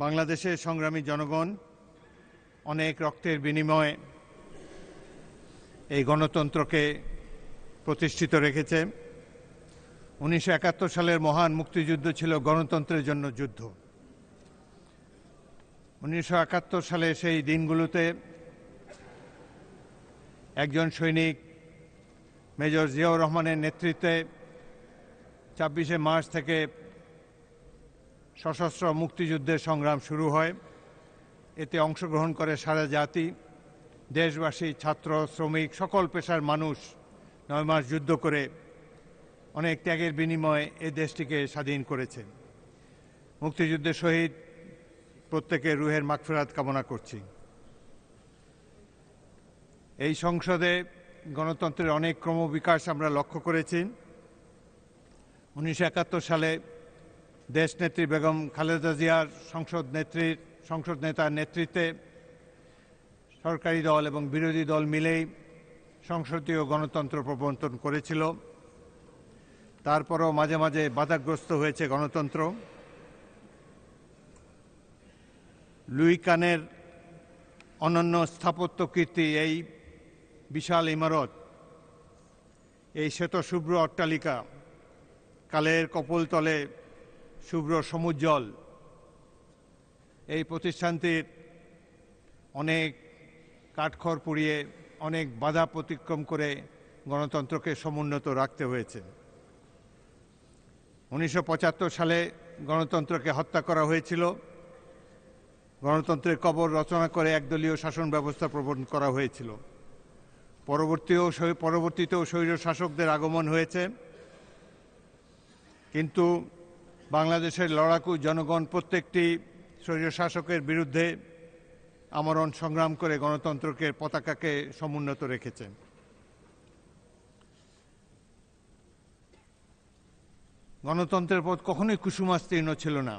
বাংলাদেশের সংগ্রামী জনগণ অনেক রক্তের বিনিময়ে এই গণতন্ত্রকে প্রতিষ্ঠিত রেখেছে। 1971 সালের মহান মুক্তিযুদ্ধ ছিল গণতন্ত্রের জন্য যুদ্ধ। 1971 সালে সেই দিনগুলোতে একজন সৈনিক মেজর জিয়াউর রহমানের নেতৃত্বে 26শে মার্চ থেকে সশস্ত্র মুক্তিযুদ্ধের সংগ্রাম শুরু হয়। এতে অংশগ্রহণ করে সারা জাতি, দেশবাসী, ছাত্র, শ্রমিক, সকল পেশার মানুষ 9 মাস যুদ্ধ করে অনেক ত্যাগের বিনিময়ে এই দেশটিকে স্বাধীন করেছে। মুক্তিযুদ্ধের শহীদ প্রত্যেকের রুহের মাগফিরাত কামনা করছি। এই সংসদে গণতন্ত্রের অনেক ক্রমবিকাশ আমরা লক্ষ্য করেছি। 1971 সালে দেশনেত্রী বেগম খালেদা জিয়ার সংসদ নেতার নেতৃত্বে সরকারি দল এবং বিরোধী দল মিলেই সংসদীয় গণতন্ত্র প্রবর্তন করেছিল। তারপরও মাঝে মাঝে বাধাগ্রস্ত হয়েছে গণতন্ত্র। লুই কানের অনন্য স্থাপত্য কীর্তি এই বিশাল ইমারত, এই শ্বেতশুভ্র অট্টালিকা, কালের কপোলতলে শুভ্র সমুজ্জ্বল এই প্রতিষ্ঠানটির অনেক কাঠখড় পুড়িয়ে অনেক বাধা অতিক্রম করে গণতন্ত্রকে সমুন্নত রাখতে হয়েছে। 1975 সালে গণতন্ত্রকে হত্যা করা হয়েছিল। গণতন্ত্রের কবর রচনা করে একদলীয় শাসন ব্যবস্থা প্রবর্তন করা হয়েছিল। পরবর্তীতেও স্বৈর শাসকদের আগমন হয়েছে, কিন্তু বাংলাদেশের লড়াকু জনগণ প্রত্যেকটি স্বৈর শাসকের বিরুদ্ধে আমরণ সংগ্রাম করে গণতন্ত্রকে পতাকাকে সমুন্নত রেখেছে। গণতন্ত্রের পথ কখনোই কুসুমাস্তীর্ণ ছিল না।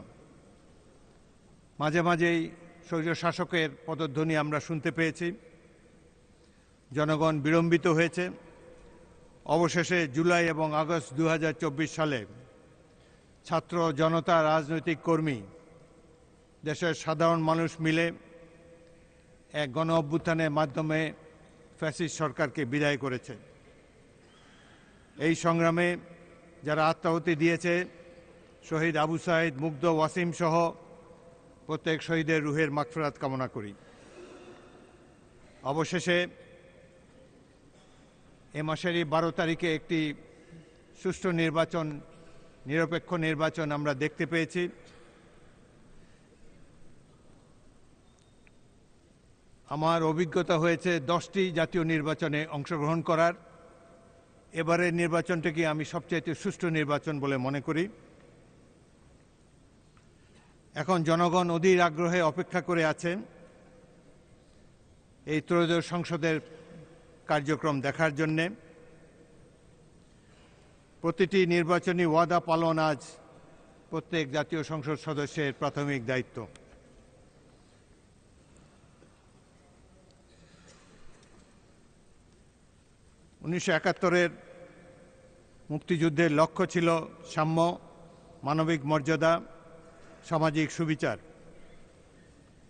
মাঝে মাঝেই স্বৈর শাসকের পদধ্বনি আমরা শুনতে পেয়েছি। জনগণ বিড়ম্বিত হয়েছে। অবশেষে জুলাই এবং আগস্ট 2024 সালে ছাত্র জনতা, রাজনৈতিক কর্মী, দেশের সাধারণ মানুষ মিলে এক গণ অভ্যুত্থানের মাধ্যমে ফ্যাসিস্ট সরকারকে বিদায় করেছে। এই সংগ্রামে যারা আত্মাহুতি দিয়েছে, শহীদ আবু সাঈদ, মুগ্ধ, ওয়াসিম সহ প্রত্যেক শহীদের রুহের মাগফিরাত কামনা করি। অবশেষে এ মাসেরই 12 তারিখে একটি সুষ্ঠু নির্বাচন, নিরপেক্ষ নির্বাচন আমরা দেখতে পেয়েছি। আমার অভিজ্ঞতা হয়েছে 10টি জাতীয় নির্বাচনে অংশগ্রহণ করার। এবারের নির্বাচনটিকে আমি সবচেয়ে সুষ্ঠু নির্বাচন বলে মনে করি। এখন জনগণ অধীর আগ্রহে অপেক্ষা করে আছেন এই ত্রয়োদশ সংসদের কার্যক্রম দেখার জন্যে। প্রতিটি নির্বাচনী ওয়াদা পালন আজ প্রত্যেক জাতীয় সংসদ সদস্যের প্রাথমিক দায়িত্ব। উনিশশো 71-এর মুক্তিযুদ্ধের লক্ষ্য ছিল সাম্য, মানবিক মর্যাদা, সামাজিক সুবিচার।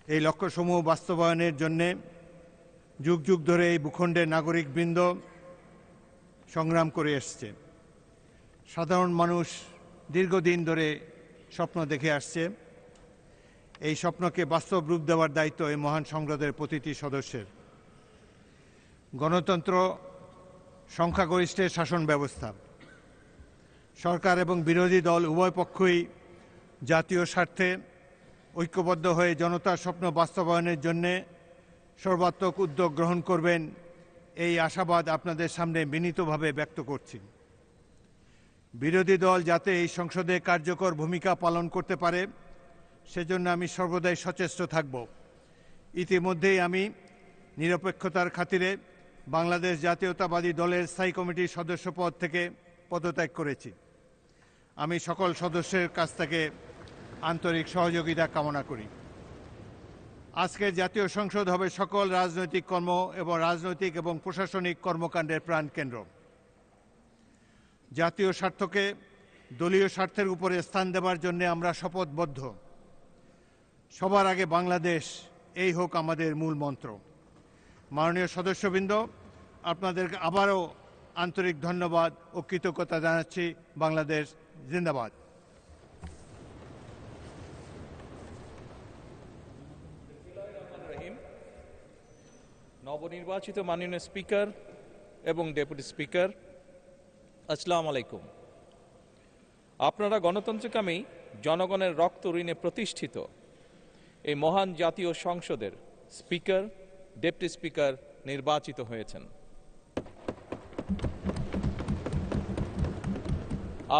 এই লক্ষ্যসমূহ বাস্তবায়নের জন্যে যুগ যুগ ধরে এই ভূখণ্ডের নাগরিকবৃন্দ সংগ্রাম করে এসছে। সাধারণ মানুষ দীর্ঘদিন ধরে স্বপ্ন দেখে আসছে। এই স্বপ্নকে বাস্তব রূপ দেওয়ার দায়িত্ব এই মহান সংসদের প্রতিটি সদস্যের। গণতন্ত্র সংখ্যাগরিষ্ঠের শাসন ব্যবস্থা। সরকার এবং বিরোধী দল উভয় পক্ষই জাতীয় স্বার্থে ঐক্যবদ্ধ হয়ে জনতার স্বপ্ন বাস্তবায়নের জন্যে সর্বাত্মক উদ্যোগ গ্রহণ করবেন, এই আশাবাদ আপনাদের সামনে বিনীতভাবে ব্যক্ত করছি। বিরোধী দল যাতে এই সংসদে কার্যকর ভূমিকা পালন করতে পারে, সেজন্য আমি সর্বদাই সচেষ্ট থাকব। ইতিমধ্যেই আমি নিরপেক্ষতার খাতিরে বাংলাদেশ জাতীয়তাবাদী দলের স্থায়ী কমিটির সদস্য পদ থেকে পদত্যাগ করেছি। আমি সকল সদস্যের কাছ থেকে আন্তরিক সহযোগিতা কামনা করি। আজকের জাতীয় সংসদ হবে সকল রাজনৈতিক এবং প্রশাসনিক কর্মকাণ্ডের প্রাণকেন্দ্র। জাতীয় স্বার্থকে দলীয় স্বার্থের উপরে স্থান দেওয়ার জন্য আমরা শপথবদ্ধ। সবার আগে বাংলাদেশ, এই হোক আমাদের মূল মন্ত্র। মাননীয় সদস্যবৃন্দ, আপনাদেরকে আবারও আন্তরিক ধন্যবাদ ও কৃতজ্ঞতা জানাচ্ছি। বাংলাদেশ জিন্দাবাদ। নবনির্বাচিত মাননীয় স্পিকার এবং ডেপুটি স্পিকার, আসসালামু আলাইকুম। আপনারা গণতন্ত্রকামী জনগণের রক্ত ঋণে প্রতিষ্ঠিত এই মহান জাতীয় সংসদের স্পিকার, ডেপুটি স্পিকার নির্বাচিত হয়েছেন।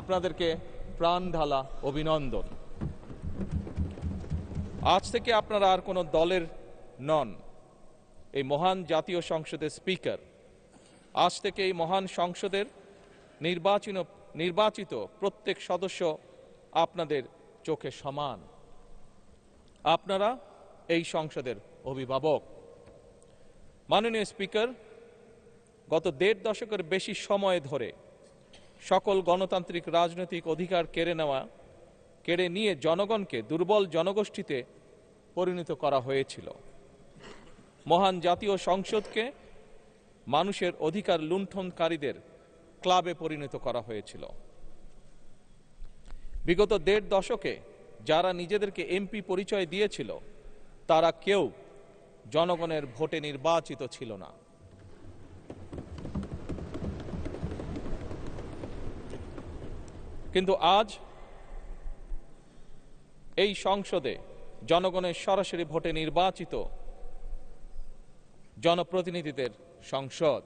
আপনাদেরকে প্রাণ ঢালা অভিনন্দন। আজ থেকে আপনারা আর কোনো দলের নন, এই মহান জাতীয় সংসদের স্পিকার। আজ থেকে এই মহান সংসদের নির্বাচিত প্রত্যেক সদস্য আপনাদের চোখে সমান। আপনারা এই সংসদের অভিভাবক। মাননীয় স্পিকার, গত ১.৫ দশকের বেশি সময় ধরে সকল গণতান্ত্রিক রাজনৈতিক অধিকার কেড়ে নিয়ে জনগণকে দুর্বল জনগোষ্ঠীতে পরিণত করা হয়েছিল। মহান জাতীয় সংসদকে মানুষের অধিকার লুণ্ঠনকারীদের ক্লাবে পরিণত করা হয়েছিল। বিগত ১.৫ দশকে যারা নিজেদেরকে এমপি পরিচয় দিয়েছিল, তারা কেউ জনগণের ভোটে নির্বাচিত ছিল না। কিন্তু আজ এই সংসদে জনগণের সরাসরি ভোটে নির্বাচিত জনপ্রতিনিধিদের সংসদ।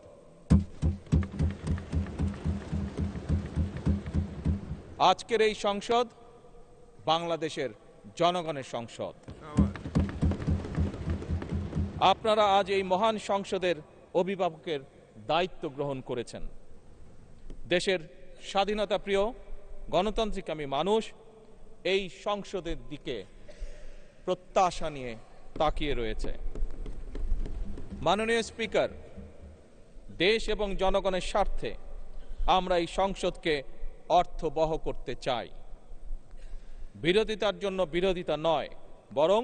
আজকের এই সংসদ বাংলাদেশের জনগণের সংসদ। আপনারা আজ এই মহান সংসদের অভিভাবকের দায়িত্ব গ্রহণ করেছেন। দেশের স্বাধীনতা প্রিয় গণতান্ত্রিকামী মানুষ এই সংসদের দিকে প্রত্যাশা নিয়ে তাকিয়ে রয়েছে। মাননীয় স্পিকার, দেশ এবং জনগণের স্বার্থে আমরা এই সংসদকে অর্থবহ করতে চাই। বিরোধিতার জন্য বিরোধিতা নয়, বরং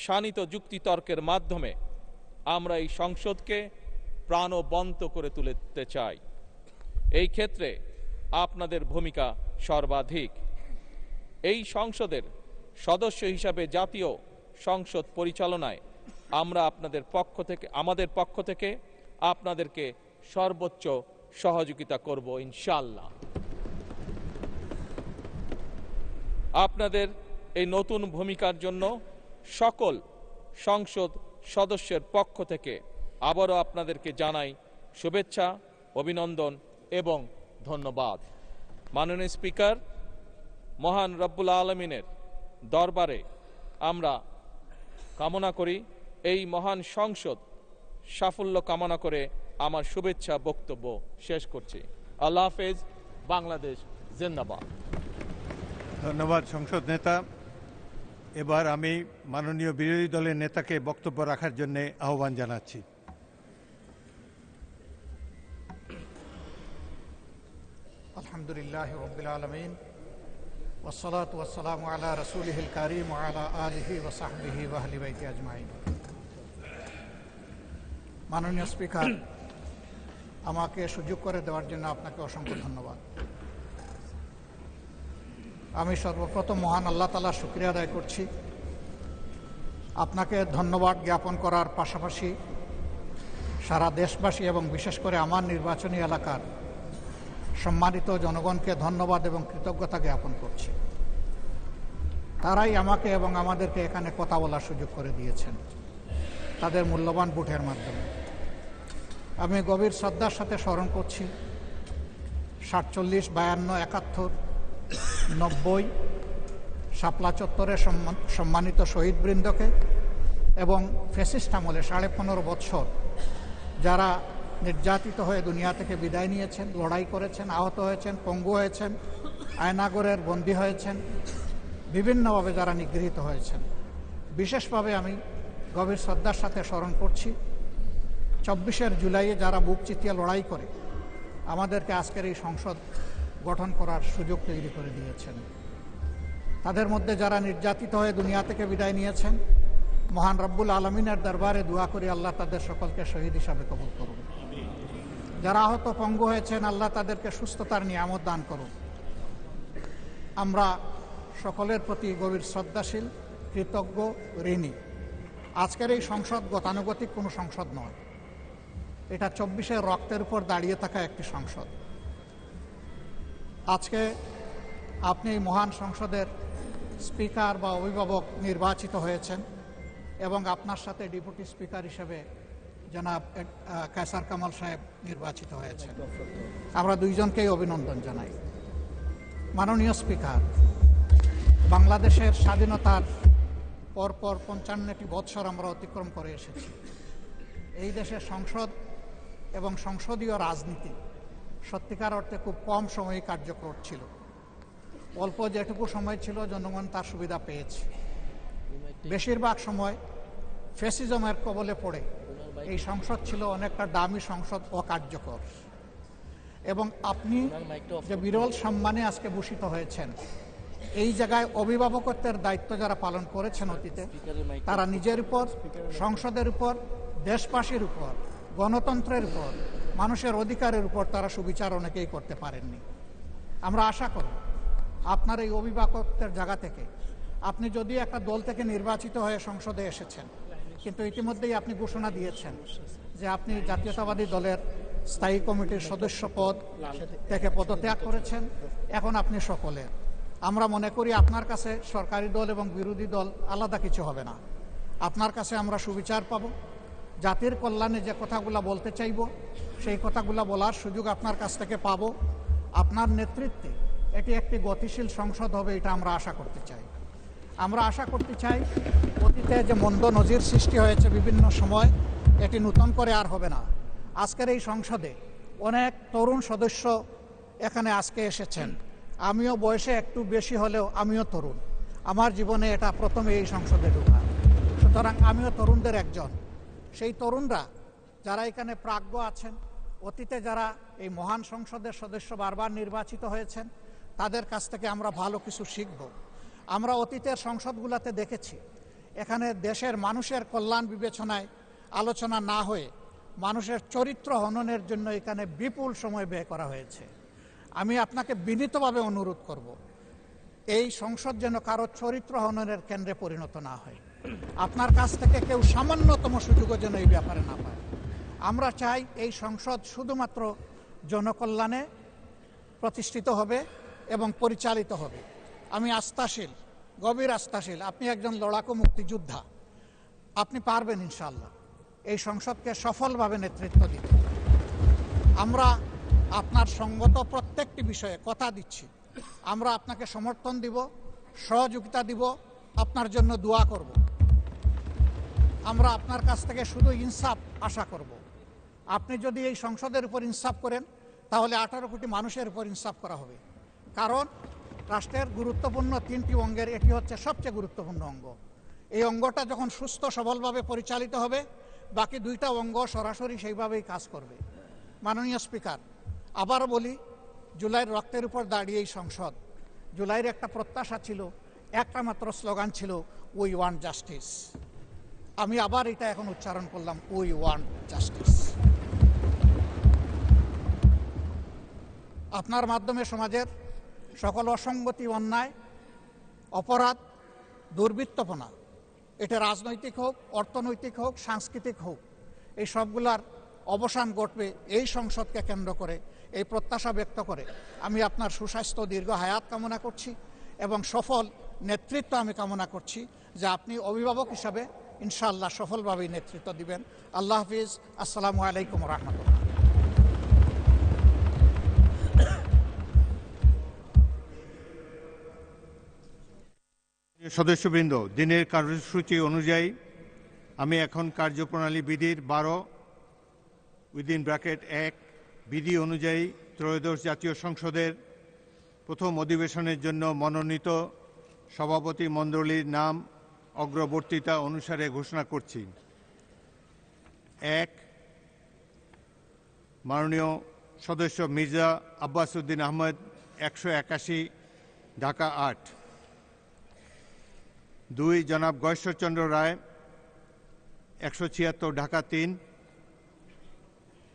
শানিত যুক্তিতর্কের মাধ্যমে আমরা এই সংসদকে প্রাণবন্ত করে তুলতে চাই। এই ক্ষেত্রে আপনাদের ভূমিকা সর্বাধিক। এই সংসদের সদস্য হিসাবে জাতীয় সংসদ পরিচালনায় আমরা আমাদের পক্ষ থেকে আপনাদেরকে সর্বোচ্চ সহযোগিতা করব ইনশাআল্লাহ। আপনাদের এই নতুন ভূমিকার জন্য সকল সংসদ সদস্যের পক্ষ থেকে আবারও আপনাদেরকে জানাই শুভেচ্ছা, অভিনন্দন এবং ধন্যবাদ। মাননীয় স্পিকার, মহান রব্বুল আলমিনের দরবারে আমরা কামনা করি এই মহান সংসদ সাফল্য কামনা করে আমার শুভেচ্ছা বক্তব্য শেষ করছি। আল্লাহ হাফেজ। বাংলাদেশ জিন্দাবাদ। ধন্যবাদ সংসদ নেতা। এবার আমি মাননীয় বিরোধী দলের নেতাকে বক্তব্য রাখার জন্য আহ্বান জানাচ্ছি। আলহামদুলিল্লাহ রাব্বিল আলামিন ওয়াসসালাতু ওয়াসসালামু আলা রাসূলিহিল কারীম ওয়া আলা আলিহি ওয়া সাহবিহি ওয়া আহলি বাইতি আজমাইন। মাননীয় স্পিকার, আমাকে সুযোগ করে দেওয়ার জন্য আপনাকে অসংখ্য ধন্যবাদ। আমি সর্বপ্রথম মহান আল্লাহ তাআলার শুকরিয়া আদায় করছি। আপনাকে ধন্যবাদ জ্ঞাপন করার পাশাপাশি সারা দেশবাসী এবং বিশেষ করে আমার নির্বাচনী এলাকার সম্মানিত জনগণকে ধন্যবাদ এবং কৃতজ্ঞতা জ্ঞাপন করছি। তারাই আমাকে এবং আমাদেরকে এখানে কথা বলার সুযোগ করে দিয়েছেন তাদের মূল্যবান ভোটের মাধ্যমে। আমি গভীর শ্রদ্ধার সাথে স্মরণ করছি 47, 52, 71, 90 শাপলা চত্বরের সম্মানিত শহীদবৃন্দকে এবং ফ্যাসিস্ট আমলে 15.5 বৎসর যারা নির্যাতিত হয়ে দুনিয়া থেকে বিদায় নিয়েছেন, লড়াই করেছেন, আহত হয়েছেন, পঙ্গু হয়েছেন, আয়নাগরের বন্দী হয়েছেন, বিভিন্নভাবে যারা নিগৃহীত হয়েছেন। বিশেষভাবে আমি গভীর শ্রদ্ধার সাথে স্মরণ করছি 24 জুলাইয়ে যারা বুক চিতিয়ে লড়াই করে আমাদেরকে আজকের এই সংসদ গঠন করার সুযোগ তৈরি করে দিয়েছেন। তাদের মধ্যে যারা নির্যাতিত হয়ে দুনিয়া থেকে বিদায় নিয়েছেন, মহান রব্বুল আলমিনের দরবারে দোয়া করি আল্লাহ তাদের সকলকে শহীদ হিসাবে কবুল করুন। যারা আহত পঙ্গু হয়েছেন, আল্লাহ তাদেরকে সুস্থতার নিয়ামত দান করুন। আমরা সকলের প্রতি গভীর শ্রদ্ধাশীল, কৃতজ্ঞ, ঋণী। আজকের এই সংসদ গতানুগতিক কোনো সংসদ নয়, এটা 24-এর রক্তের উপর দাঁড়িয়ে থাকা একটি সংসদ। আজকে আপনি এই মহান সংসদের স্পিকার বা অভিভাবক নির্বাচিত হয়েছেন এবং আপনার সাথে ডেপুটি স্পিকার হিসেবে জনাব কায়সার কামাল সাহেব নির্বাচিত হয়েছেন। আমরা দুইজনকেই অভিনন্দন জানাই। মাননীয় স্পিকার, বাংলাদেশের স্বাধীনতার পরপর 55টি বৎসর আমরা অতিক্রম করে এসেছি। এই দেশের সংসদ এবং সংসদীয় রাজনীতি সত্যিকার অর্থে খুব কম সময়ে কার্যকর ছিল। অল্প যেটুকু সময় ছিল জনগণ তার সুবিধা পেয়েছে। বেশিরভাগ সময় ফ্যাসিজমের কবলে পড়ে এই সংসদ ছিল অনেকটা দামি সংসদ, অকার্যকর। এবং আপনি যে বিরল সম্মানে আজকে ভূষিত হয়েছেন, এই জায়গায় অভিভাবকত্বের দায়িত্ব যারা পালন করেছেন অতীতে, তারা নিজের উপর, সংসদের উপর, দেশবাসীর উপর, গণতন্ত্রের উপর, মানুষের অধিকারের উপর তারা সুবিচার অনেকেই করতে পারেননি। আমরা আশা করি আপনার এই অভিভাবকত্বের জায়গা থেকে, আপনি যদি একটা দল থেকে নির্বাচিত হয়ে সংসদে এসেছেন, কিন্তু ইতিমধ্যেই আপনি ঘোষণা দিয়েছেন যে আপনি জাতীয়তাবাদী দলের স্থায়ী কমিটির সদস্য পদ থেকে পদত্যাগ করেছেন। এখন আপনি সকলের। আমরা মনে করি আপনার কাছে সরকারি দল এবং বিরোধী দল আলাদা কিছু হবে না। আপনার কাছে আমরা সুবিচার পাব, জাতির কল্যাণে যে কথাগুলো বলতে চাইব সেই কথাগুলো বলার সুযোগ আপনার কাছ থেকে পাব। আপনার নেতৃত্বে এটি একটি গতিশীল সংসদ হবে, এটা আমরা আশা করতে চাই। আমরা আশা করতে চাই অতীতে যে মন্দ নজির সৃষ্টি হয়েছে বিভিন্ন সময়, এটি নতুন করে আর হবে না। আজকের এই সংসদে অনেক তরুণ সদস্য এখানে আজকে এসেছেন। আমিও বয়সে একটু বেশি হলেও আমিও তরুণ। আমার জীবনে এটা প্রথমে এই সংসদে ঢোকা, সুতরাং আমিও তরুণদের একজন। সেই তরুণরা যারা এখানে প্রাজ্ঞ আছেন, অতীতে যারা এই মহান সংসদের সদস্য বারবার নির্বাচিত হয়েছেন, তাদের কাছ থেকে আমরা ভালো কিছু শিখব। আমরা অতীতের সংসদগুলোতে দেখেছি এখানে দেশের মানুষের কল্যাণ বিবেচনায় আলোচনা না হয়ে মানুষের চরিত্র হননের জন্য এখানে বিপুল সময় ব্যয় করা হয়েছে। আমি আপনাকে বিনীতভাবে অনুরোধ করব, এই সংসদ যেন কারো চরিত্র হননের কেন্দ্রে পরিণত না হয়। আপনার কাছ থেকে কেউ সামান্যতম সুযোগও যেন এই ব্যাপারে না পায়। আমরা চাই এই সংসদ শুধুমাত্র জনকল্যাণে প্রতিষ্ঠিত হবে এবং পরিচালিত হবে। আমি আস্থাশীল, গভীর আস্থাশীল। আপনি একজন লড়াকু মুক্তিযোদ্ধা, আপনি পারবেন ইনশাআল্লাহ এই সংসদকে সফলভাবে নেতৃত্ব দিতে। আমরা আপনার সঙ্গত প্রত্যেকটি বিষয়ে কথা দিচ্ছি, আমরা আপনাকে সমর্থন দিব, সহযোগিতা দিব, আপনার জন্য দোয়া করব। আমরা আপনার কাছ থেকে শুধু ইনসাফ আশা করব। আপনি যদি এই সংসদের উপর ইনসাফ করেন, তাহলে 18 কোটি মানুষের উপর ইনসাফ করা হবে। কারণ রাষ্ট্রের গুরুত্বপূর্ণ 3টি অঙ্গের এটি হচ্ছে সবচেয়ে গুরুত্বপূর্ণ অঙ্গ। এই অঙ্গটা যখন সুস্থ সবলভাবে পরিচালিত হবে, বাকি 2টা অঙ্গ সরাসরি সেইভাবেই কাজ করবে। মাননীয় স্পিকার, আবার বলি, জুলাইয়ের রক্তের উপর দাঁড়িয়ে এই সংসদ, জুলাইয়ের একটা প্রত্যাশা ছিল, একটা মাত্র স্লোগান ছিল, উই ওয়ান্ট জাস্টিস। আমি আবার এটা এখন উচ্চারণ করলাম, উই ওয়ান্ট জাস্টিস। আপনার মাধ্যমে সমাজের সকল অসঙ্গতি, অন্যায়, অপরাধ, দুর্বৃত্তপনা, এটা রাজনৈতিক হোক, অর্থনৈতিক হোক, সাংস্কৃতিক হোক, এই সবগুলার অবসান ঘটবে এই সংসদকে কেন্দ্র করে। এই প্রত্যাশা ব্যক্ত করে আমি আপনার সুস্বাস্থ্য, দীর্ঘ হায়াত কামনা করছি এবং সফল নেতৃত্ব আমি কামনা করছি, যে আপনি অভিভাবক হিসাবে ইনশাআল্লাহ সফলভাবেই নেতৃত্ব দিবেন। আল্লাহ হাফিজ। আসসালামু আলাইকুম রহমতুল্লাহ। সদস্যবৃন্দ, দিনের কার্যসূচি অনুযায়ী আমি এখন কার্যপ্রণালী বিধির 12(1) বিধি অনুযায়ী ত্রয়োদশ জাতীয় সংসদের প্রথম অধিবেশনের জন্য মনোনীত সভাপতি মণ্ডলীর নাম অগ্রবর্তীতা অনুসারে ঘোষণা করছি। 1, মাননীয় সদস্য মির্জা আব্বাস উদ্দিন আহমেদ, 181, ঢাকা 8। 2 জনাব গয়েশ্বরচন্দ্র রায় 176 ঢাকা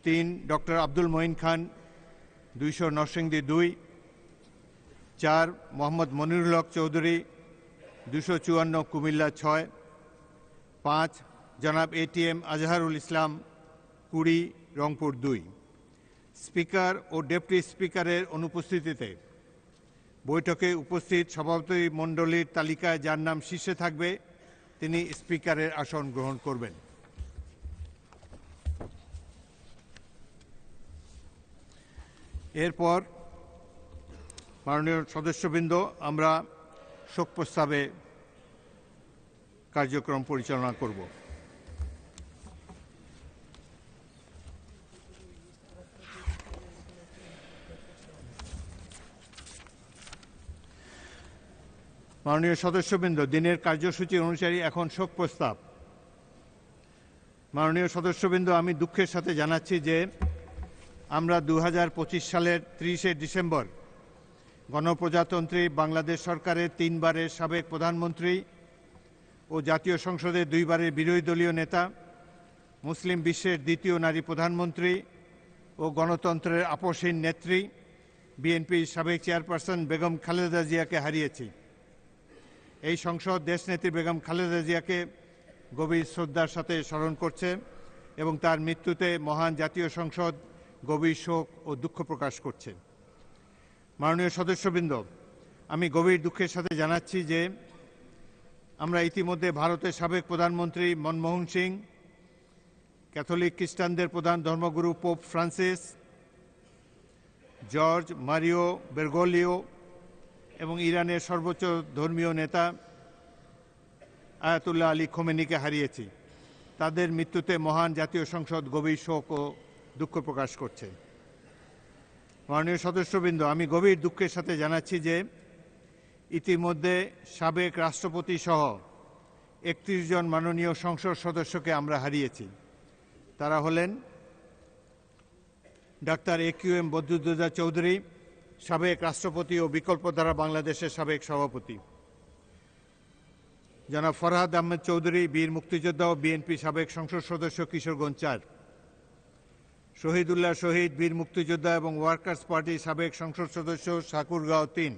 3 ডক্টর আব্দুল মঈন খান 200 নরসিংদী 2 4 মোহাম্মদ মনিরুল হক চৌধুরী 254 কুমিল্লা 6 5 জনাব এটিএম আজহারুল ইসলাম 20 রংপুর 2। স্পিকার ও ডেপুটি স্পিকারের অনুপস্থিতিতে বৈঠকে উপস্থিত সভাপতি মণ্ডলীর তালিকায় যার নাম শীর্ষে থাকবে তিনি স্পিকারের আসন গ্রহণ করবেন। এরপর মাননীয় সদস্যবৃন্দ, আমরা শোক প্রস্তাবে কার্যক্রম পরিচালনা করব। মাননীয় সদস্যবৃন্দ, দিনের কার্যসূচি অনুসারে এখন শোক প্রস্তাব। মাননীয় সদস্যবৃন্দ, আমি দুঃখের সাথে জানাচ্ছি যে আমরা 2025 সালের 30শে ডিসেম্বর গণপ্রজাতন্ত্রী বাংলাদেশ সরকারের 3 বারের সাবেক প্রধানমন্ত্রী ও জাতীয় সংসদের 2 বারের বিরোধী দলীয় নেতা, মুসলিম বিশ্বের দ্বিতীয় নারী প্রধানমন্ত্রী ও গণতন্ত্রের আপসহীন নেত্রী বিএনপির সাবেক চেয়ারপারসন বেগম খালেদা জিয়াকে হারিয়েছি। এই সংসদ দেশনেত্রী বেগম খালেদা জিয়াকে গভীর শ্রদ্ধার সাথে স্মরণ করছে এবং তার মৃত্যুতে মহান জাতীয় সংসদ গভীর শোক ও দুঃখ প্রকাশ করছে। মাননীয় সদস্যবৃন্দ, আমি গভীর দুঃখের সাথে জানাচ্ছি যে আমরা ইতিমধ্যে ভারতের সাবেক প্রধানমন্ত্রী মনমোহন সিং, ক্যাথলিক খ্রিস্টানদের প্রধান ধর্মগুরু পোপ ফ্রান্সিস, জর্জ মারিও বেরগোলিও এবং ইরানের সর্বোচ্চ ধর্মীয় নেতা আয়াতুল্লাহ আলী খোমেনিকে হারিয়েছি। তাদের মৃত্যুতে মহান জাতীয় সংসদ গভীর শোক ও দুঃখ প্রকাশ করছে। মাননীয় সদস্যবৃন্দ, আমি গভীর দুঃখের সাথে জানাচ্ছি যে ইতিমধ্যে সাবেক রাষ্ট্রপতি সহ 31 জন মাননীয় সংসদ সদস্যকে আমরা হারিয়েছি। তারা হলেন ডাক্তার AQM বদরুদ্দোজা চৌধুরী, সাবেক রাষ্ট্রপতি ও বিকল্পধারা বাংলাদেশের সাবেক সভাপতি; জনাব ফরহাদ আহমেদ চৌধুরী, বীর মুক্তিযোদ্ধা ও বিএনপি সাবেক সংসদ সদস্য, কিশোরগঞ্জ 4; শহীদুল্লাহ শহীদ, বীর মুক্তিযোদ্ধা এবং ওয়ার্কার্স পার্টির সাবেক সংসদ সদস্য, ঠাকুরগাঁও 3;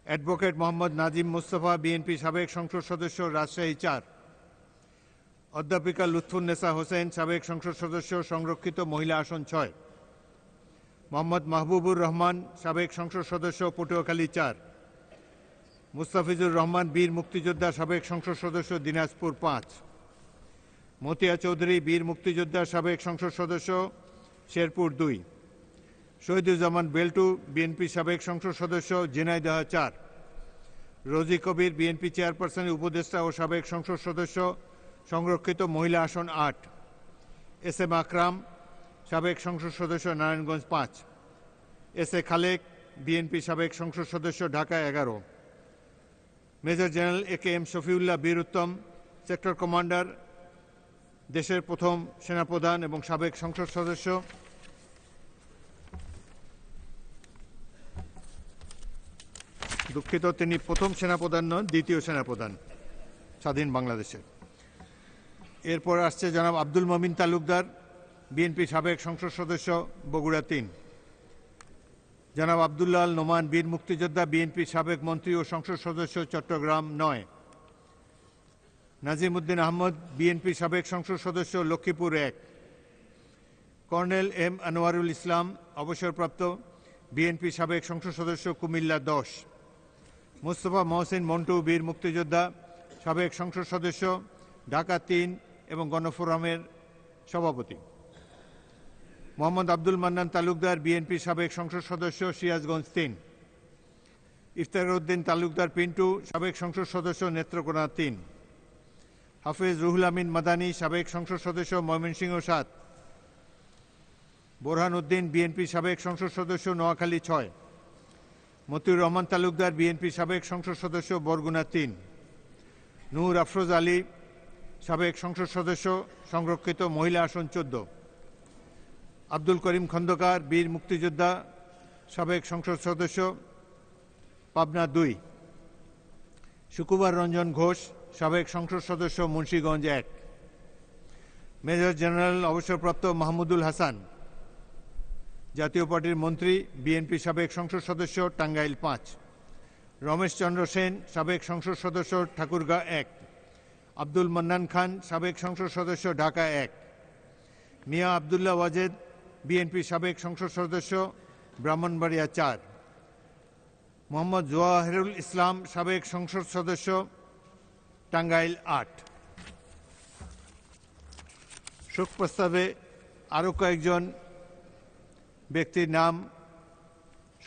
অ্যাডভোকেট মোহাম্মদ নাজিম মোস্তফা, বিএনপি সাবেক সংসদ সদস্য, রাজশাহী 4; অধ্যাপিকা লুৎফুন্নেসা হোসেন, সাবেক সংসদ সদস্য, সংরক্ষিত মহিলা আসন 6; মোহাম্মদ মাহবুবুর রহমান, সাবেক সংসদ সদস্য, পটুয়াখালী 4; মুস্তাফিজুর রহমান, বীর মুক্তিযোদ্ধা, সাবেক সংসদ সদস্য, দিনাজপুর 5; মতিয়া চৌধুরী, বীর মুক্তিযোদ্ধা, সাবেক সংসদ সদস্য, শেরপুর 2; শহীদুজ্জামান বেল্টু, বিএনপি সাবেক সংসদ সদস্য, ঝিনাইদহ 4; রোজি কবির, বিএনপি চেয়ারপারসনের উপদেষ্টা ও সাবেক সংসদ সদস্য, সংরক্ষিত মহিলা আসন 8; SM আকরাম, সাবেক সংসদ সদস্য, নারায়ণগঞ্জ 5; SA খালেক, বিএনপি সাবেক সংসদ সদস্য, Dhaka 11; major general AKM Shafiullah বীর উত্তম, সেক্টর কমান্ডার, দেশের প্রথম সেনাপ্রধান এবং সাবেক সংসদ সদস্য; দুঃখিত, তিনি প্রথম সেনাপ্রধান নন, দ্বিতীয় সেনাপ্রধান স্বাধীন বাংলাদেশের। এরপর আসছে জনাব আব্দুল মমিন তালুকদার, বিএনপি সাবেক সংসদ সদস্য, বগুড়া 3; জনাব আব্দুল্লাহ আল নোমান, বীর মুক্তিযোদ্ধা, বিএনপি সাবেক মন্ত্রী ও সংসদ সদস্য, চট্টগ্রাম 9; নাজিম উদ্দিন আহমদ, বিএনপি সাবেক সংসদ সদস্য, লক্ষ্মীপুর 1; কর্নেল M আনোয়ারুল ইসলাম, অবসরপ্রাপ্ত, বিএনপি সাবেক সংসদ সদস্য, কুমিল্লা 10; মোস্তফা মহসিন মন্টু, বীর মুক্তিযোদ্ধা, সাবেক সংসদ সদস্য, ঢাকা 3 এবং গণফোরামের সভাপতি; মোহাম্মদ আব্দুল মান্নান তালুকদার, বিএনপি সাবেক সংসদ সদস্য, সিরাজগঞ্জ 3; ইফতেখার উদ্দিন তালুকদার পিন্টু, সাবেক সংসদ সদস্য, নেত্রকোনা 3; হাফেজ রুহুল আমিন মাদানী, সাবেক সংসদ সদস্য, ময়মনসিংহ 7; বোরহান উদ্দিন, বিএনপি সাবেক সংসদ সদস্য, নোয়াখালী 6; মতিউর রহমান তালুকদার, বিএনপি সাবেক সংসদ সদস্য, বরগুনা 3; নূর আফরোজ আলী, সাবেক সংসদ সদস্য, সংরক্ষিত মহিলা আসন 14; আব্দুল করিম খন্দকার, বীর মুক্তিযোদ্ধা, সাবেক সংসদ সদস্য, পাবনা 2; শুকুবার রঞ্জন ঘোষ, সাবেক সংসদ সদস্য, মুন্সিগঞ্জ 1। মেজর জেনারেল অবসরপ্রাপ্ত মাহমুদুল হাসান, জাতীয় পার্টির মন্ত্রী, বিএনপি সাবেক সংসদ সদস্য, টাঙ্গাইল 5। রমেশ চন্দ্র সেন, সাবেক সংসদ সদস্য, ঠাকুরগাঁ 1। আব্দুল মান্নান খান, সাবেক সংসদ সদস্য, ঢাকা 1। মিয়া আবদুল্লাহ ওয়াজেদ, বিএনপি সাবেক সংসদ সদস্য, ব্রাহ্মণবাড়িয়া 4। মোহাম্মদ জওয়াহিরুল ইসলাম, সাবেক সংসদ সদস্য, টাঙ্গাইল 8। শোক প্রস্তাবে আরও কয়েকজন ব্যক্তির নাম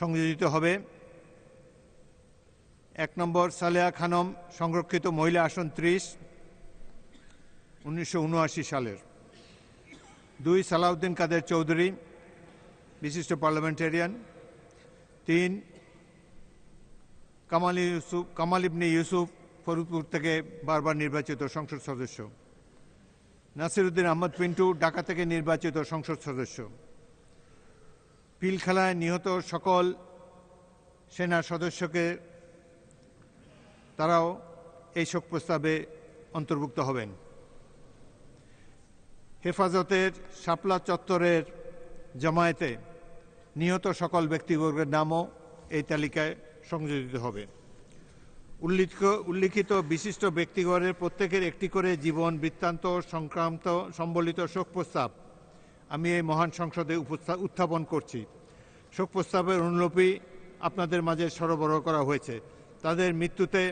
সংযোজিত হবে। 1 নম্বর সালেহা খানম, সংরক্ষিত মহিলা আসন 30, 1979 সালের। 2 সালাউদ্দিন কাদের চৌধুরী, বিশিষ্ট পার্লামেন্টেরিয়ান। 3 কামাল ইবনে ইউসুফ, ফরিদপুর থেকে বারবার নির্বাচিত সংসদ সদস্য। নাসিরউদ্দিন আহমদ পিন্টু, ঢাকা থেকে নির্বাচিত সংসদ সদস্য। পিলখানায় নিহত সকল সেনা সদস্যকে তারাও এই শোক প্রস্তাবে অন্তর্ভুক্ত হবেন। হেফাজতের শাপলা চত্বরের জামায়াতে নিহত সকল ব্যক্তিবর্গের নামও এই তালিকায় সংযোজিত হবে। উল্লিখিত বিশিষ্ট ব্যক্তিগণের প্রত্যেকের একটি করে জীবন বৃত্তান্ত সংক্রান্ত সম্বলিত শোক প্রস্তাব আমি এই মহান সংসদে উত্থাপন করছি। শোক প্রস্তাবের অনুলিপি আপনাদের মাঝে সরবরাহ করা হয়েছে। তাদের মৃত্যুতে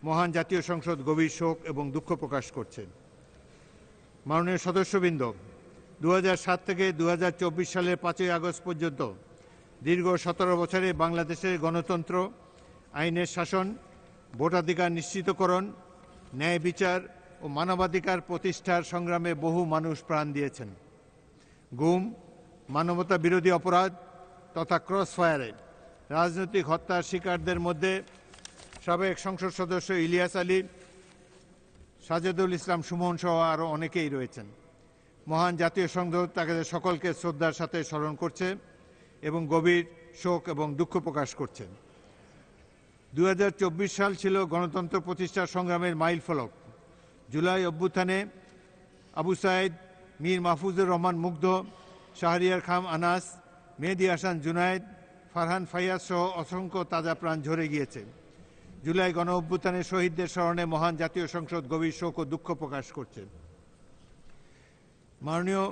মহান জাতীয় সংসদ গভীর শোক এবং দুঃখ প্রকাশ করছে। মাননীয় সদস্যবৃন্দ, 2007 থেকে 2024 সালের 5ই আগস্ট পর্যন্ত দীর্ঘ 17 বছরে বাংলাদেশের গণতন্ত্র, আইনের শাসন, ভোটাধিকার নিশ্চিতকরণ, ন্যায় বিচার ও মানবাধিকার প্রতিষ্ঠার সংগ্রামে বহু মানুষ প্রাণ দিয়েছেন। গুম, মানবতা বিরোধী অপরাধ তথা ক্রসফায়ারে রাজনৈতিক হত্যার শিকারদের মধ্যে সাবেক সংসদ সদস্য ইলিয়াস আলী, সাজেদুল ইসলাম সুমন সহ আরও অনেকেই রয়েছেন। মহান জাতীয় সংসদ তাদের সকলকে শ্রদ্ধার সাথে স্মরণ করছে এবং গভীর শোক এবং দুঃখ প্রকাশ করছেন। 2024 সাল ছিল গণতন্ত্র প্রতিষ্ঠার সংগ্রামের মাইল ফলক। জুলাই অভ্যুত্থানে আবু সাইদ, মীর মাহফুজুর রহমান মুগ্ধ, শাহরিয়ার খান আনাস, মেহেদী হাসান জুনায়েদ, ফারহান ফাইয়াজ সহ অসংখ্য তাজা প্রাণ ঝরে গিয়েছে। জুলাই গণ অভ্যুত্থানে শহীদদের স্মরণে মহান জাতীয় সংসদ গভীর শোক ও দুঃখ প্রকাশ করছে। মাননীয়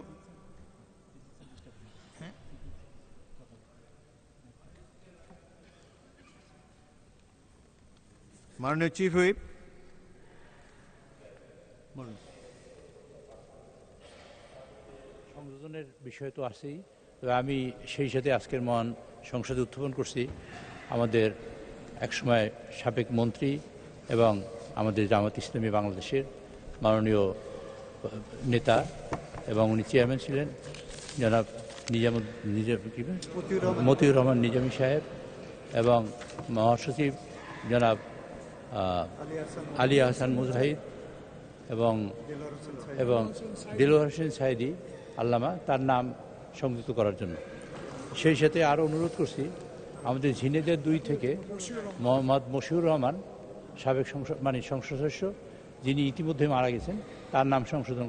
চিফ হুইপ, সংযোজনের বিষয় তো আছেই, তবে আমি সেই সাথে আজকের মহান সংসদে উত্থাপন করছি আমাদের একসময় সাবেক মন্ত্রী এবং আমাদের জামাত ইসলামী বাংলাদেশের মাননীয় নেতা এবং উনি চেয়ারম্যান ছিলেন জনাব মতিউর রহমান নিজামী সাহেব এবং মহাসচিব জনাব আলী আহসান মুজাহিদ এবং দিলওয়ার হোসেন সাইদি আল্লামা, তার নাম সংযুক্ত করার জন্য। সেই সাথে আরও অনুরোধ করছি আমাদের ঝিনেদের 2 থেকে মোহাম্মদ মশিউর রহমান, সাবেক সংসদ সদস্য, যিনি ইতিমধ্যে মারা গেছেন, তার নাম সংশোধন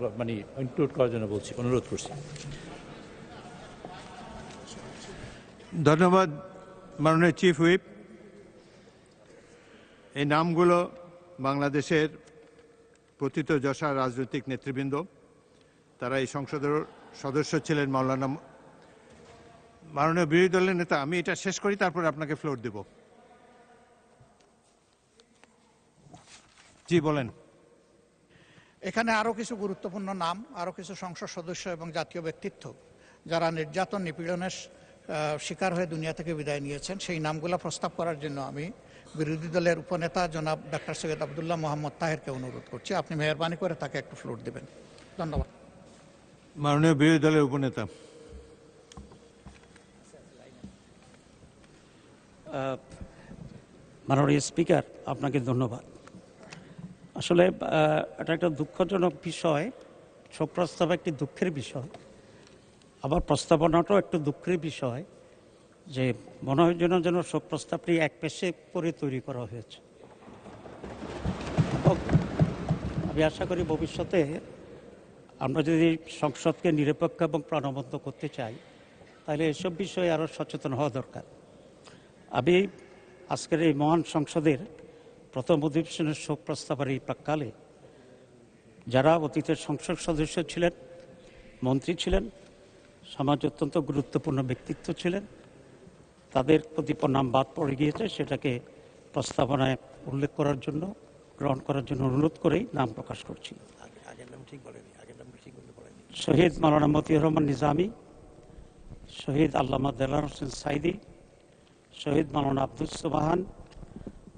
ইনক্লুড করার জন্য অনুরোধ করছি। ধন্যবাদ মাননীয় চিফ হুইপ। এই নামগুলো বাংলাদেশের প্রথিতযশা রাজনৈতিক নেতৃবৃন্দ, তারা এই সংসদের সদস্য ছিলেন। মাননীয় বিরোধী দলের নেতা, আমি এটা শেষ করি তারপরে আপনাকে ফ্লোর দেব। জি বলেন। এখানে আরও কিছু গুরুত্বপূর্ণ নাম, আরও কিছু সংসদ সদস্য এবং জাতীয় ব্যক্তিত্ব যারা নির্যাতন নিপীড়নের শিকার হয়ে দুনিয়া থেকে বিদায় নিয়েছেন, সেই নামগুলো প্রস্তাব করার জন্য আমি বিরোধী দলের উপনেতা জনাব ডাক্তার সৈয়দ আবদুল্লাহ মোহাম্মদ তাহেরকে অনুরোধ করছি, আপনি মেহরবানি করে তাকে একটু ফ্লোর দেবেন। ধন্যবাদ। মাননীয় বিরোধী দলের উপনেতা। মাননীয় স্পিকার, আপনাকে ধন্যবাদ। আসলে এটা একটা দুঃখজনক বিষয়, শোক প্রস্তাব একটি দুঃখের বিষয়, আবার প্রস্তাবনাটাও একটু দুঃখের বিষয় যে মনে হয় যেন শোক প্রস্তাবটি এক পেশে করে তৈরি করা হয়েছে। এবং আমি আশা করি ভবিষ্যতে আমরা যদি সংসদকে নিরপেক্ষ এবং প্রাণবন্ত করতে চাই তাহলে এসব বিষয়ে আরও সচেতন হওয়া দরকার। আমি আজকের এই মহান সংসদের প্রথম অধিবেশনের শোক প্রস্তাবের এই প্রাক্কালে যারা অতীতের সংসদ সদস্য ছিলেন, মন্ত্রী ছিলেন, সমাজ অত্যন্ত গুরুত্বপূর্ণ ব্যক্তিত্ব ছিলেন, তাদের প্রতি নাম বাদ পড়ে গিয়েছে, সেটাকে প্রস্তাবনায় উল্লেখ করার জন্য, গ্রহণ করার জন্য অনুরোধ করেই নাম প্রকাশ করছি। শহীদ মাওলানা মতিউর রহমান নিজামী, শহীদ আল্লামা দেলাওয়ার হোসেন সাইদি, শহীদ মাওলানা আব্দুল সুবহান,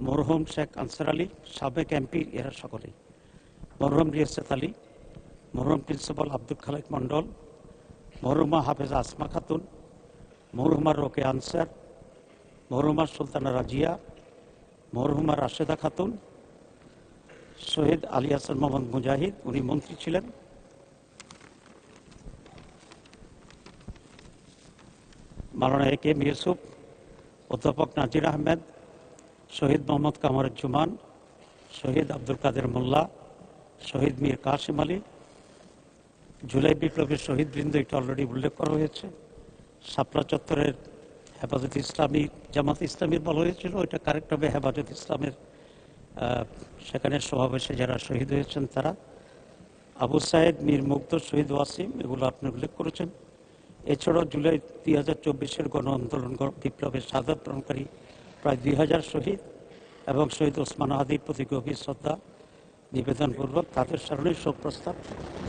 মরহুম শেখ আনসার আলী, সাবেক এমপি, এরা সকলেই, মরহুম রিয়াসত আলী, মরহুম প্রিন্সিপাল আব্দুল খালেক মণ্ডল, মরহুমা হাফেজা আসমা খাতুন, মরহুমা রোকে আনসার, মরহুমা সুলতানা রাজিয়া, মরহুমা রাশেদা খাতুন, শহীদ আলী হাসান মোহাম্মদ মুজাহিদ, উনি মন্ত্রী ছিলেন, মাওলানা এ কে এম ইউসুফ, অধ্যাপক নাজির আহমেদ, শহীদ মোহাম্মদ কামরুজ্জামান, শহীদ আব্দুল কাদের মোল্লা, শহীদ মীর কাসিম আলী, জুলাই বিপ্লবের শহীদ বৃন্দ, এটা অলরেডি উল্লেখ করা হয়েছে। শাপলা চত্বরের হেফাজত ইসলামী, জামাত ইসলামীর বলা হয়েছিল, ওইটা কারেক্ট হবে হেফাজত ইসলামের, সেখানে সমাবেশে যারা শহীদ হয়েছেন তারা, আবু সাইদ, মীর মুগ্ধ, শহীদ ওয়াসিম, এগুলো আপনি উল্লেখ করেছেন। এছাড়াও জুলাই 2024-এর গণ আন্দোলন বিপ্লবের শাহাদাত বরণকারী প্রায় 2000 শহীদ এবং শহীদ ওসমান আদির প্রতি গভীর শ্রদ্ধা নিবেদনপূর্বক তাদের স্মরণে শোক প্রস্তাব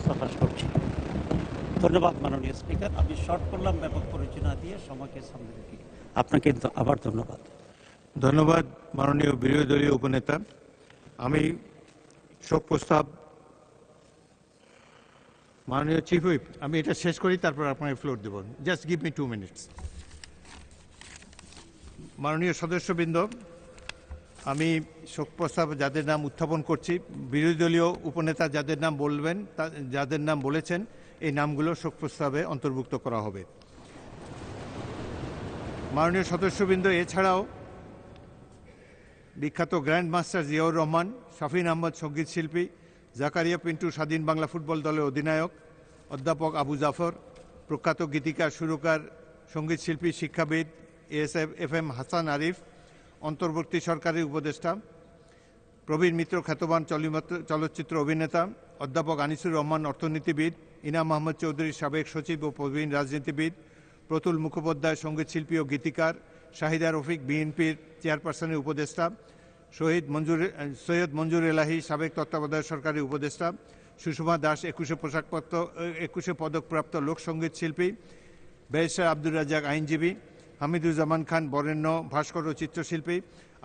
প্রকাশ করছি। ধন্যবাদ মাননীয় স্পিকার। আমি শর্ট করলাম ব্যাপক পরিচয় না দিয়ে, সময়কে সামনে রেখে আপনাকে আবার ধন্যবাদ। ধন্যবাদ মাননীয় বিরোধী দলীয় উপনেতা। আমি শোক প্রস্তাব, মাননীয় চিফ হুইপ, আমি এটা শেষ করি, তারপর আপনাকে ফ্লোর দেব। Just give me 2 minutes. মাননীয় সদস্যবৃন্দ, আমি শোক প্রস্তাব যাদের নাম উত্থাপন করছি, বিরোধী দলীয় উপনেতা যাদের নাম বলবেন, যাদের নাম বলেছেন, এই নামগুলো শোক প্রস্তাবে অন্তর্ভুক্ত করা হবে। মাননীয় সদস্যবৃন্দ, এছাড়াও বিখ্যাত গ্র্যান্ড মাস্টার জিয়াউর রহমান, শাফিন আহমদ সঙ্গীত শিল্পী, জাকারিয়া পিন্টু স্বাধীন বাংলা ফুটবল দলের অধিনায়ক, অধ্যাপক আবু জাফর, প্রখ্যাত গীতিকার, সুরকার, সঙ্গীত শিল্পী, শিক্ষাবিদ এস.এফ.এম. হাসান আরিফ, অন্তর্বর্তী সরকারের উপদেষ্টা, প্রবীণ মিত্র খ্যাতবান চলচ্চিত্র অভিনেতা, অধ্যাপক আনিসুর রহমান অর্থনীতিবিদ, ইনাম আহমদ চৌধুরী সাবেক সচিব ও প্রবীণ রাজনীতিবিদ, প্রতুল মুখোপাধ্যায় সঙ্গীত শিল্পী ও গীতিকার, শাহিদা রফিক বিএনপির চেয়ারপারসনের উপদেষ্টা, সৈয়দ মঞ্জুর এলাহি সাবেক তত্ত্বাবধায়ক সরকারের উপদেষ্টা, সুষমা দাস 21 পদকপ্রাপ্ত লোকসঙ্গীত শিল্পী, ব্যারিস্টার আব্দুর রাজ্জাক আইনজীবী, হামিদুজ্জামান খান বরেণ্য ভাস্কর ও চিত্রশিল্পী,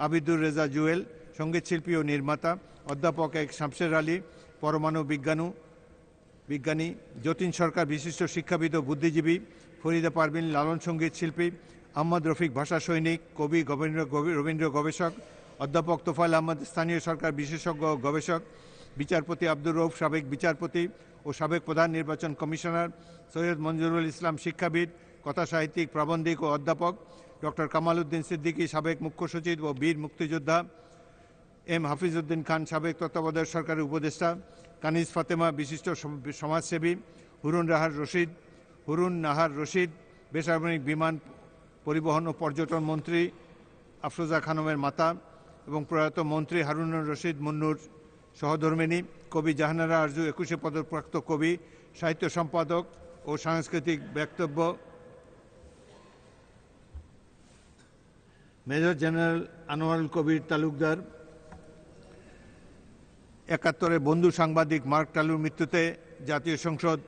আবিদুর রেজা জুয়েল সঙ্গীত শিল্পী ও নির্মাতা, অধ্যাপক এক শামসের আলী পরমাণু বিজ্ঞানী, যতীন সরকার বিশিষ্ট শিক্ষাবিদ ও বুদ্ধিজীবী, ফরিদা পারভিন লালন সঙ্গীত শিল্পী, আহমদ রফিক ভাষা সৈনিক, কবি, রবীন্দ্র গবেষক, অধ্যাপক তোফায়েল আহমদ স্থানীয় সরকার বিশেষজ্ঞ ও গবেষক, বিচারপতি আব্দুর রউফ সাবেক বিচারপতি ও সাবেক প্রধান নির্বাচন কমিশনার, সৈয়দ মঞ্জুরুল ইসলাম শিক্ষাবিদ, কথা সাহিত্যিক, প্রাবন্ধিক ও অধ্যাপক, ডক্টর কামাল উদ্দিন সিদ্দিকী সাবেক মুখ্য সচিব ও বীর মুক্তিযোদ্ধা, এম হাফিজউদ্দিন খান সাবেক তত্ত্বাবধায়ক সরকারের উপদেষ্টা, কানিজ ফাতেমা বিশিষ্ট সমাজসেবী, হুরুন নাহার রশিদ বেসামরিক বিমান পরিবহন ও পর্যটন মন্ত্রী, আফরোজা খানমের মাতা এবং প্রয়াত মন্ত্রী হারুনুর রশিদ মুন্নুর সহধর্মিণী, কবি জাহানারা আরজু 21 পদকপ্রাপ্ত কবি, সাহিত্য সম্পাদক ও সাংস্কৃতিক বক্তব্য মেজর জেনারেল আনোয়ারুল কবির তালুকদার, 71 বন্ধু সাংবাদিক মার্ক টালুর মৃত্যুতে জাতীয় সংসদ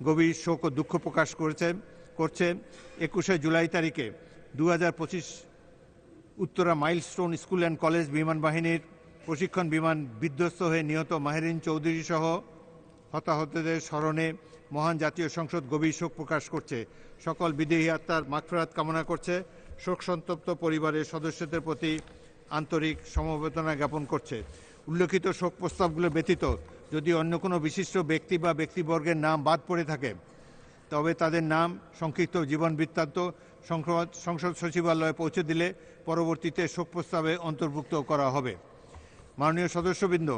গভীর শোক ও দুঃখ প্রকাশ করছে। 21 জুলাই তারিখে 2025 Uttara milestone school and college বিমান বাহিনীর প্রশিক্ষণ বিমান বিধ্বস্ত হয়ে নিহত মাহেরিন চৌধুরী সহ হতাহতদের স্মরণে মহান জাতীয় সংসদ গভীর শোক প্রকাশ করছে। সকল বিদেহী আত্মার মাগফিরাত কামনা করছে। শোক সন্তপ্ত পরিবারের সদস্যদের প্রতি আন্তরিক সমবেদনা জ্ঞাপন করছে। উল্লেখিত শোক প্রস্তাবগুলো ব্যতীত যদি অন্য কোনো বিশিষ্ট ব্যক্তি বা ব্যক্তিবর্গের নাম বাদ পড়ে থাকে তবে তাদের নাম সংক্ষিপ্ত জীবন বৃত্তান্ত সংসদ সচিবালয়ে পৌঁছে দিলে পরবর্তীতে শোক প্রস্তাবে অন্তর্ভুক্ত করা হবে। মাননীয় সদস্যবৃন্দ,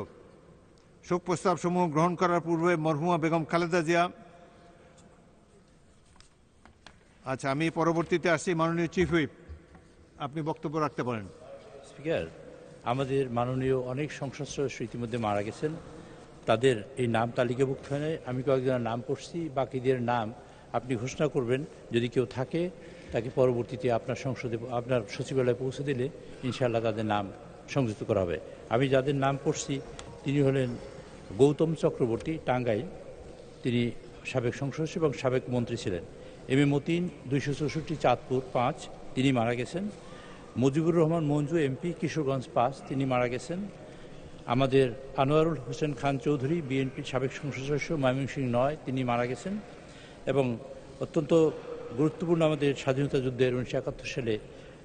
শোক প্রস্তাব সমূহ গ্রহণ করার পূর্বে মরহুমা বেগম খালেদা জিয়া। আচ্ছা, আমি পরবর্তীতে আসছি। মাননীয় চিফ হুইপ, আপনি বক্তব্য রাখতে পারেন। স্পিকার, আমাদের মাননীয় অনেক সংসদ সদস্য ইতিমধ্যে মারা গেছেন, তাদের এই নাম তালিকাভুক্ত হয় নাই। আমি কয়েকজনের নাম পড়ছি, বাকিদের নাম আপনি ঘোষণা করবেন। যদি কেউ থাকে তাকে পরবর্তীতে আপনার সংসদে, আপনার সচিবালয়ে পৌঁছে দিলে ইনশাআল্লাহ তাদের নাম সংযুক্ত করা হবে। আমি যাদের নাম পড়ছি তিনি হলেন গৌতম চক্রবর্তী, টাঙ্গাইল, তিনি সাবেক সংসদ সদস্য এবং সাবেক মন্ত্রী ছিলেন। এম এ মতিন 264 চাঁদপুর 5, তিনি মারা গেছেন। মুজিবুর রহমান মঞ্জু এমপি কিশোরগঞ্জ 5, তিনি মারা গেছেন। আমাদের আনোয়ারুল হোসেন খান চৌধুরী বিএনপির সাবেক সংসদ সদস্য ময়মনসিংহ 9, তিনি মারা গেছেন। এবং অত্যন্ত গুরুত্বপূর্ণ আমাদের স্বাধীনতা যুদ্ধের 1971 সালে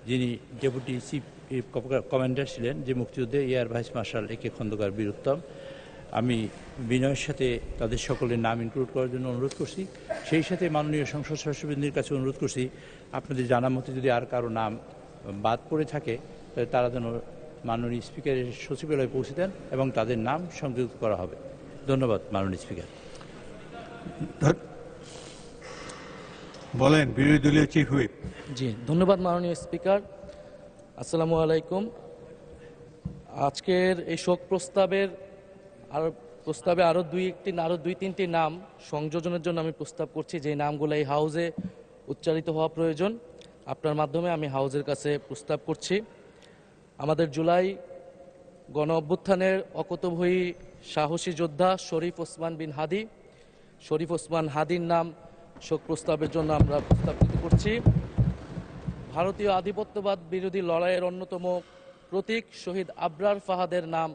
যিনি ডেপুটি চিফ কমান্ডার ছিলেন, যে মুক্তিযুদ্ধে এয়ার ভাইস মার্শাল এ কে খন্দকার বীর উত্তম, আমি বিনয়ের সাথে তাদের সকলের নাম ইনক্লুড করার জন্য অনুরোধ করছি। সেই সাথে মাননীয় সংসদ সদস্যবৃন্দের কাছে অনুরোধ করছি, আপনাদের জানা মতে যদি আর কারো নাম বাদ পড়ে থাকে তাহলে তারা যেন মাননীয় স্পিকারের সচিবালয়ে পৌঁছে দেন এবং তাদের নাম সংযুক্ত করা হবে। ধন্যবাদ মাননীয় স্পিকার। বলেন বিরোধী দলীয় চিফ হুইপ। জি, ধন্যবাদ মাননীয় স্পিকার। আসসালামু আলাইকুম। আজকের এই শোক প্রস্তাবে আরও দুই তিনটি নাম সংযোজনের জন্য আমি প্রস্তাব করছি, যে নামগুলো এই হাউজে উচ্চারিত হওয়া প্রয়োজন। আপনার মাধ্যমে আমি হাউজের কাছে প্রস্তাব করছি। আমাদের জুলাই গণ অভ্যুত্থানের অকুতোভয়ী সাহসী যোদ্ধা শরীফ ওসমান বিন হাদি, শরীফ ওসমান হাদির নাম শোক প্রস্তাবের জন্য আমরা প্রস্তাবিত করছি। ভারতীয় আধিপত্যবাদ বিরোধী লড়াইয়ের অন্যতম প্রতীক শহীদ আবরার ফাহাদের নাম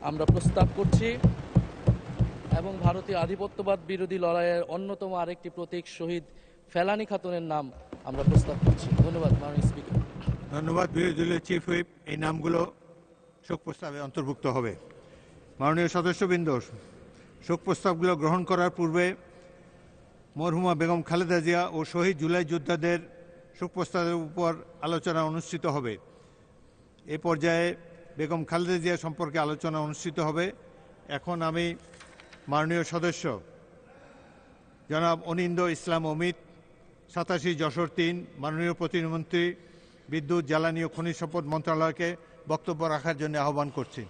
আমরা প্রস্তাব করছি এবং ভারতীয় আধিপত্যবাদ বিরোধী লড়াইয়ের অন্যতম আরেকটি প্রতীক শহীদ ফেলানী খাতুনের নাম আমরা প্রস্তাব করছি। ধন্যবাদ মাননীয় স্পিকার। ধন্যবাদ বিরোধী দলীয় চিফ হুইপ। এই নামগুলো শোক প্রস্তাবে অন্তর্ভুক্ত হবে। মাননীয় সদস্যবৃন্দ, শোক প্রস্তাবগুলো গ্রহণ করার পূর্বে মরহুমা বেগম খালেদা জিয়া ও শহীদ জুলাই যোদ্ধাদের শোক প্রস্তাবের উপর আলোচনা অনুষ্ঠিত হবে। এ পর্যায়ে বেগম খালেদা জিয়া সম্পর্কে আলোচনা অনুষ্ঠিত হবে। এখন আমি মাননীয় সদস্য জনাব অনিন্দ্য ইসলাম অমিত, 87 যশোর 3, মাননীয় প্রতিমন্ত্রী বিদ্যুৎ জ্বালানি ও খনিজ সম্পদ মন্ত্রণালয়কে বক্তব্য রাখার জন্য আহ্বান করছি।